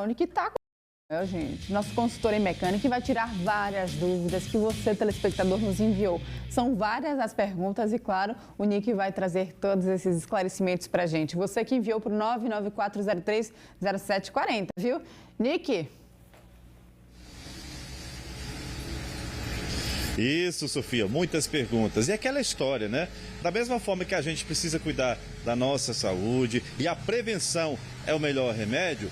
Baroni, que está com gente, nosso consultor em mecânica, que vai tirar várias dúvidas que você, telespectador, nos enviou. São várias as perguntas e, claro, o Nick vai trazer todos esses esclarecimentos para a gente. Você que enviou para o 994030740, viu? Nick? Isso, Sofia, muitas perguntas. E aquela história, né? Da mesma forma que a gente precisa cuidar da nossa saúde e a prevenção é o melhor remédio,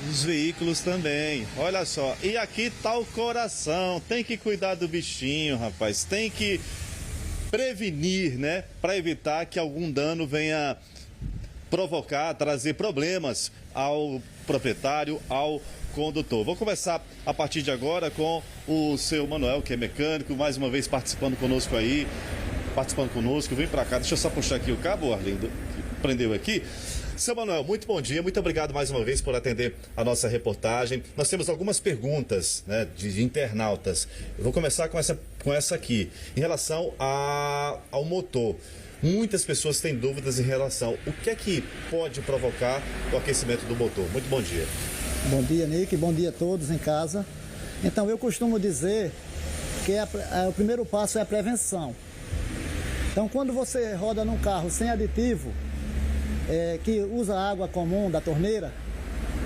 os veículos também. Olha só, e aqui tá o coração. Tem que cuidar do bichinho, rapaz. Tem que prevenir, né? Para evitar que algum dano venha provocar, trazer problemas ao proprietário, ao condutor. Vou começar a partir de agora com o seu Manuel, que é mecânico, mais uma vez participando conosco aí. Vem para cá, deixa eu só puxar aqui o cabo, Arlindo, que prendeu aqui. Seu Manuel, muito bom dia, muito obrigado mais uma vez por atender a nossa reportagem. Nós temos algumas perguntas, né, de internautas. Eu vou começar com essa aqui, em relação ao motor. Muitas pessoas têm dúvidas em relação o que é que pode provocar o aquecimento do motor. Muito bom dia. Bom dia, Nick. Bom dia a todos em casa. Então, eu costumo dizer que o primeiro passo é a prevenção. Então, quando você roda num carro sem aditivo, que usa água comum da torneira,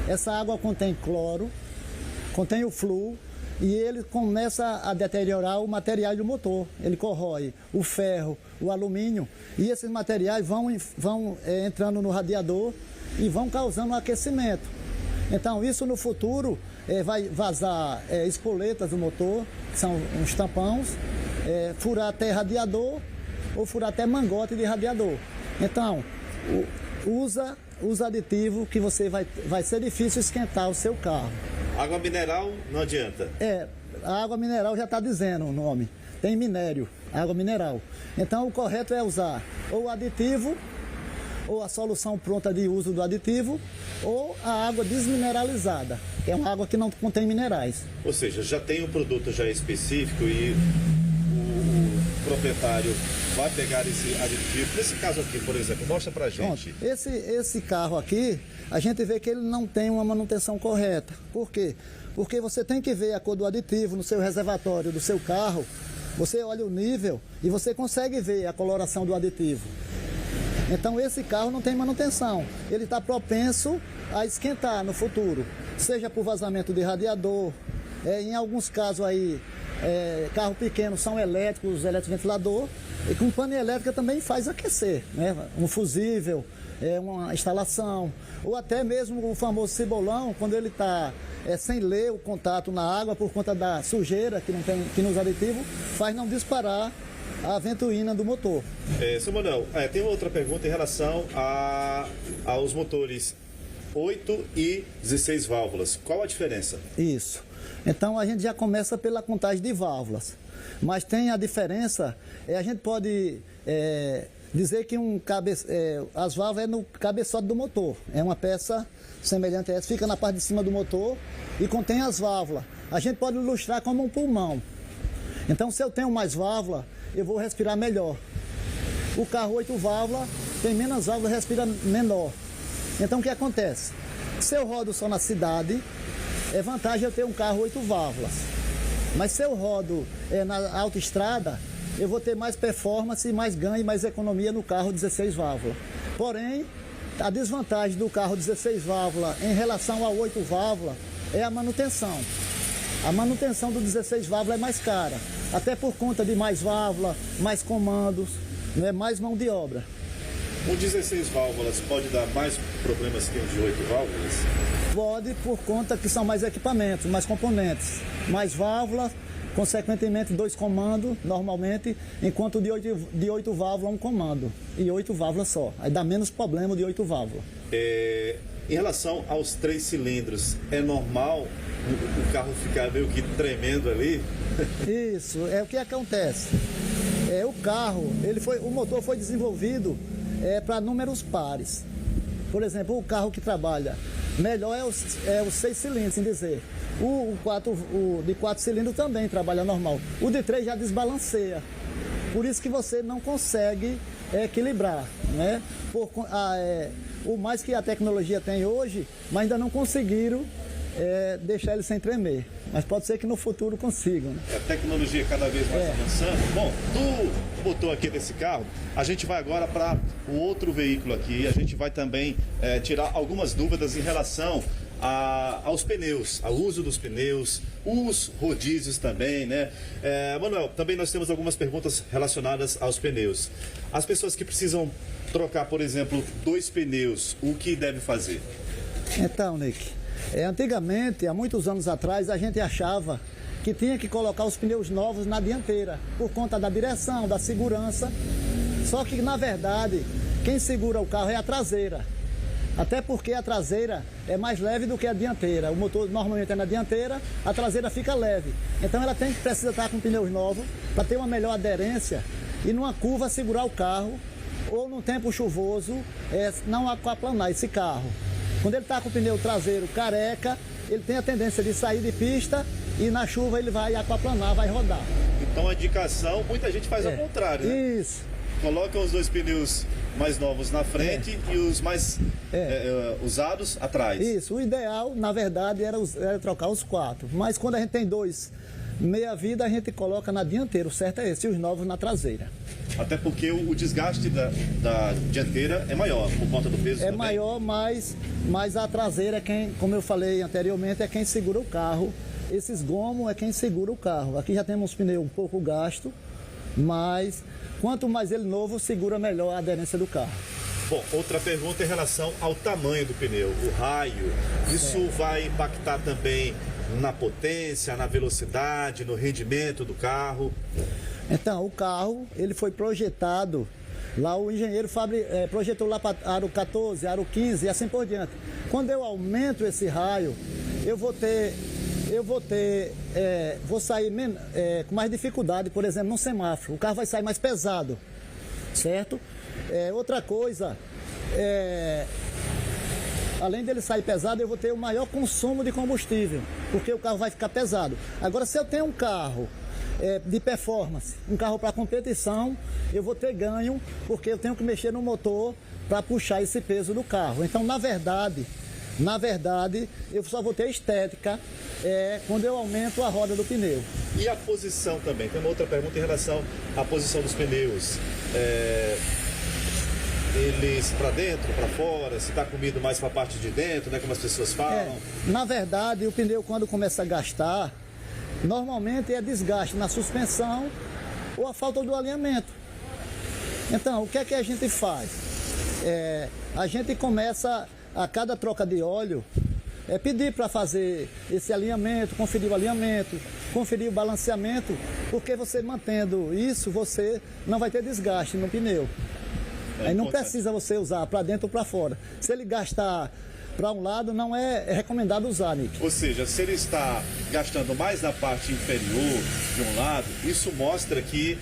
essa água contém cloro, contém o flúor e ele começa a deteriorar o material do motor. Ele corrói o ferro, o alumínio e esses materiais vão entrando no radiador e vão causando um aquecimento. Então, isso no futuro vai vazar espoletas do motor, que são uns tampões, furar até radiador ou furar até mangote de radiador. Então, usa aditivo que vai ser difícil esquentar o seu carro. Água mineral não adianta? A água mineral já está dizendo o nome. Tem minério, água mineral. Então, o correto é usar ou aditivo, ou a solução pronta de uso do aditivo, ou a água desmineralizada, que é uma água que não contém minerais. Ou seja, já tem um produto já específico e o proprietário vai pegar esse aditivo. Nesse caso aqui, por exemplo, mostra pra gente. Pronto. Esse carro aqui, a gente vê que ele não tem uma manutenção correta. Por quê? Porque você tem que ver a cor do aditivo no seu reservatório do seu carro. Você olha o nível e você consegue ver a coloração do aditivo. Então esse carro não tem manutenção, ele está propenso a esquentar no futuro, seja por vazamento de radiador, em alguns casos aí, carro pequeno são elétricos, eletroventilador, e com pane elétrica também faz aquecer, né? Um fusível, uma instalação, ou até mesmo o famoso cibolão, quando ele está sem ler o contato na água por conta da sujeira que nos aditivos, faz não disparar a ventoína do motor. Seu Manuel, tem outra pergunta em relação aos motores 8 e 16 válvulas. Qual a diferença? Isso. Então a gente já começa pela contagem de válvulas. Mas tem a diferença, a gente pode dizer que as válvulas é no cabeçote do motor. É uma peça semelhante a essa, fica na parte de cima do motor e contém as válvulas. A gente pode ilustrar como um pulmão. Então se eu tenho mais válvula, eu vou respirar melhor. O carro 8 válvulas tem menos válvulas, respira menor. Então o que acontece? Se eu rodo só na cidade, é vantagem eu ter um carro 8 válvulas. Mas se eu rodo na autoestrada, eu vou ter mais performance, mais ganho e mais economia no carro 16 válvulas. Porém, a desvantagem do carro 16 válvulas em relação ao 8 válvulas é a manutenção. A manutenção do 16 válvulas é mais cara, até por conta de mais válvula, mais comandos, mais mão de obra. O 16 válvulas pode dar mais problemas que o de 8 válvulas? Pode, por conta que são mais equipamentos, mais componentes, mais válvulas, consequentemente 2 comandos normalmente, enquanto o de 8 válvulas 1 comando e 8 válvulas só. Aí dá menos problema de 8 válvulas. Em relação aos 3 cilindros, é normal o carro ficar meio que tremendo ali? Isso, o que acontece. O carro, o motor foi desenvolvido para números pares. Por exemplo, o carro que trabalha melhor é os 6 cilindros, em dizer. O de 4 cilindros também trabalha normal. O de 3 já desbalanceia. Por isso que você não consegue equilibrar, né? O mais que a tecnologia tem hoje, mas ainda não conseguiram deixar ele sem tremer. Mas pode ser que no futuro consigam. Né? A tecnologia cada vez mais avançando. Bom, do motor aqui desse carro, a gente vai agora para o outro veículo aqui. A gente vai também tirar algumas dúvidas em relação aos pneus, ao uso dos pneus, os rodízios também, né? Manuel, também nós temos algumas perguntas relacionadas aos pneus. As pessoas que precisam trocar, por exemplo, 2 pneus, o que deve fazer? Então, Nick, antigamente, há muitos anos atrás, a gente achava que tinha que colocar os pneus novos na dianteira, por conta da direção, da segurança. Só que, na verdade, quem segura o carro é a traseira. Até porque a traseira é mais leve do que a dianteira. O motor normalmente é na dianteira, a traseira fica leve. Então ela precisa estar com pneus novos para ter uma melhor aderência e numa curva segurar o carro ou no tempo chuvoso não aquaplanar esse carro. Quando ele está com o pneu traseiro careca, ele tem a tendência de sair de pista e na chuva ele vai aquaplanar, vai rodar. Então a indicação, muita gente faz ao contrário, né? Isso. Colocam os 2 pneus mais novos na frente e os mais usados atrás. Isso, o ideal, na verdade, era trocar os 4. Mas quando a gente tem 2 meia-vida, a gente coloca na dianteira. O certo é esse, e os novos na traseira. Até porque o desgaste da dianteira é maior, por conta do peso também. Maior, mas a traseira é quem, como eu falei anteriormente, é quem segura o carro. Esses gomos é quem segura o carro. Aqui já temos um pneu um pouco gasto, mas quanto mais ele novo, segura melhor a aderência do carro. Bom, outra pergunta em relação ao tamanho do pneu, o raio. Isso vai impactar também na potência, na velocidade, no rendimento do carro? Então, o carro, ele foi projetado, lá o engenheiro projetou lá para aro 14, aro 15 e assim por diante. Quando eu aumento esse raio, vou sair com mais dificuldade, por exemplo, num semáforo. O carro vai sair mais pesado, certo? Outra coisa, além dele sair pesado, eu vou ter o maior consumo de combustível, porque o carro vai ficar pesado. Agora, se eu tenho um carro de performance, um carro para competição, eu vou ter ganho, porque eu tenho que mexer no motor para puxar esse peso do carro. Então, na verdade, eu só vou ter estética quando eu aumento a roda do pneu. E a posição também? Tem uma outra pergunta em relação à posição dos pneus. Eles para dentro, para fora, se está comido mais para a parte de dentro, né, como as pessoas falam? Na verdade, o pneu quando começa a gastar, normalmente é desgaste na suspensão ou a falta do alinhamento. Então, o que é que a gente faz? A gente começa, a cada troca de óleo, pedir para fazer esse alinhamento, conferir o alinhamento, conferir o balanceamento, porque você mantendo isso, você não vai ter desgaste no pneu. Aí não precisa você usar para dentro ou para fora. Se ele gastar para um lado, não é recomendado usar, Nick. Ou seja, se ele está gastando mais na parte inferior de um lado, isso mostra que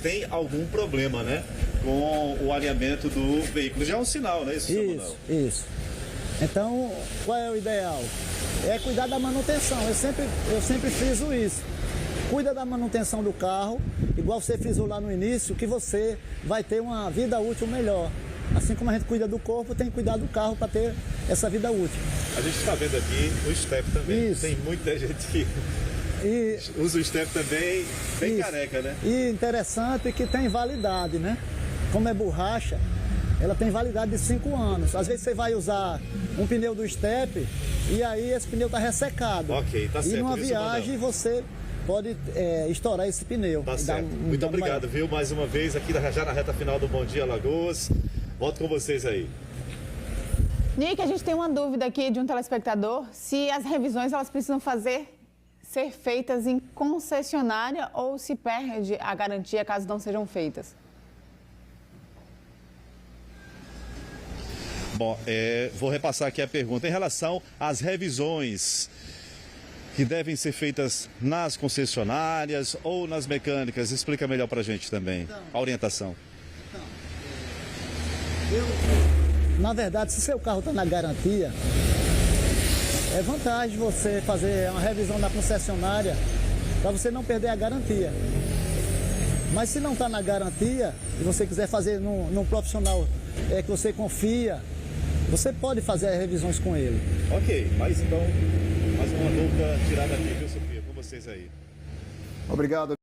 tem algum problema, né? Com o alinhamento do veículo. Já é um sinal, né? Isso. Então, qual é o ideal? É cuidar da manutenção. Eu sempre friso isso. Cuida da manutenção do carro, igual você frisou lá no início, que você vai ter uma vida útil melhor. Assim como a gente cuida do corpo, tem que cuidar do carro para ter essa vida útil. A gente está vendo aqui o step também. Isso. Tem muita gente que usa o step também, bem careca, né? E interessante que tem validade, né? Como é borracha, ela tem validade de 5 anos. Às vezes você vai usar um pneu do step e aí esse pneu está ressecado. Ok, tá certo. E numa viagem você pode estourar esse pneu. Tá certo. Muito obrigado, viu? Mais uma vez aqui já na reta final do Bom Dia Alagoas. Volto com vocês aí. Nick, a gente tem uma dúvida aqui de um telespectador, se as revisões elas precisam ser feitas em concessionária ou se perde a garantia caso não sejam feitas. Bom, vou repassar aqui a pergunta em relação às revisões que devem ser feitas nas concessionárias ou nas mecânicas. Explica melhor para a gente também a orientação. Na verdade, se seu carro está na garantia, é vantagem você fazer uma revisão na concessionária para você não perder a garantia. Mas se não está na garantia e você quiser fazer num profissional que você confia, você pode fazer as revisões com ele. Ok, mas então dúvida tirada aqui, viu, Sofia? Com vocês aí. Obrigado.